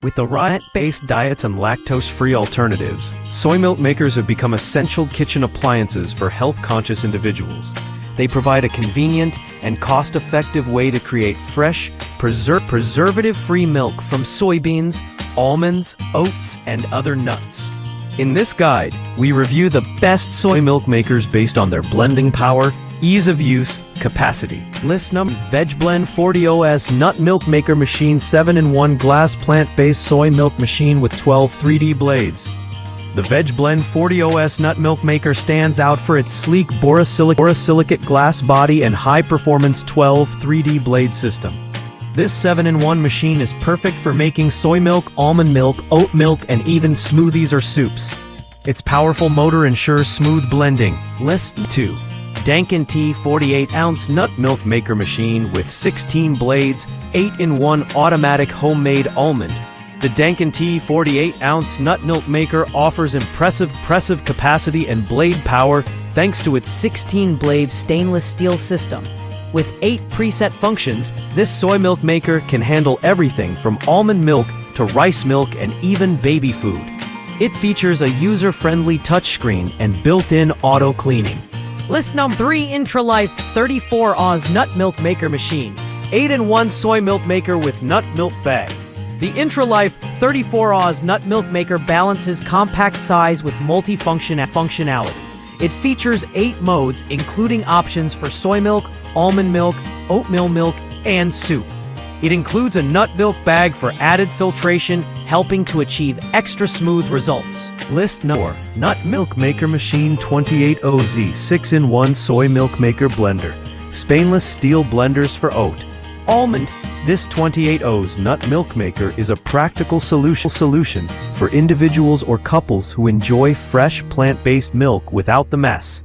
With the plant-based diets and lactose-free alternatives, soy milk makers have become essential kitchen appliances for health-conscious individuals. They provide a convenient and cost-effective way to create fresh, preservative-free milk from soybeans, almonds, oats, and other nuts. In this guide, we review the best soy milk makers based on their blending power, ease of use, capacity. List number: vegblnd 40OS Nut Milk Maker Machine 7-in-1 Glass Plant-Based Soy Milk Machine with 12 3D blades. The vegblnd 40OS Nut Milk Maker stands out for its sleek borosilicate glass body and high-performance 12 3D blade system. This 7-in-1 machine is perfect for making soy milk, almond milk, oat milk, and even smoothies or soups. Its powerful motor ensures smooth blending. List 2. dancongtea 48-ounce Nut Milk Maker Machine with 16 blades, 8-in-1 automatic homemade almond. The dancongtea 48-ounce Nut Milk Maker offers impressive capacity and blade power thanks to its 16-blade stainless steel system. With 8 preset functions, this soy milk maker can handle everything from almond milk to rice milk and even baby food. It features a user-friendly touchscreen and built-in auto-cleaning. List number 3. Intralife 34Oz Nut Milk Maker Machine. 8-in-1 soy milk maker with nut milk bag. The Intralife 34Oz Nut Milk Maker balances compact size with functionality. It features 8 modes, including options for soy milk, almond milk, oatmeal milk, and soup. It includes a nut milk bag for added filtration, helping to achieve extra smooth results. List number 4. Nut Milk Maker Machine 28OZ 6-in-1 Soy Milk Maker Blender. Stainless steel blenders for oat, almond. This 28O's Nut Milk Maker is a practical solution for individuals or couples who enjoy fresh plant-based milk without the mess.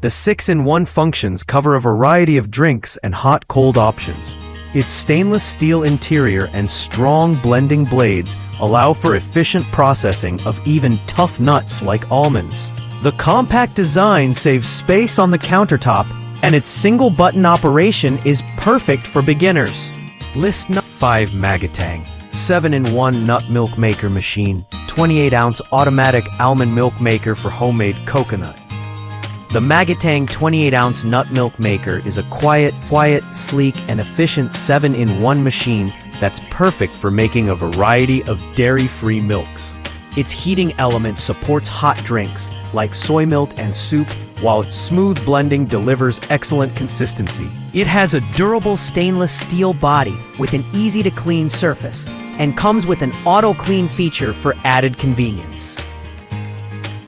The 6-in-1 functions cover a variety of drinks and hot-cold options. Its stainless steel interior and strong blending blades allow for efficient processing of even tough nuts like almonds. The compact design saves space on the countertop, and its single-button operation is perfect for beginners. List number 5. Magatang 7-in-1 Nut Milk Maker Machine 28-ounce automatic almond milk maker for homemade coconut. The Magatang 28-ounce Nut Milk Maker is a quiet, sleek, and efficient 7-in-1 machine that's perfect for making a variety of dairy-free milks. Its heating element supports hot drinks like soy milk and soup, while its smooth blending delivers excellent consistency. It has a durable stainless steel body with an easy-to-clean surface and comes with an auto-clean feature for added convenience.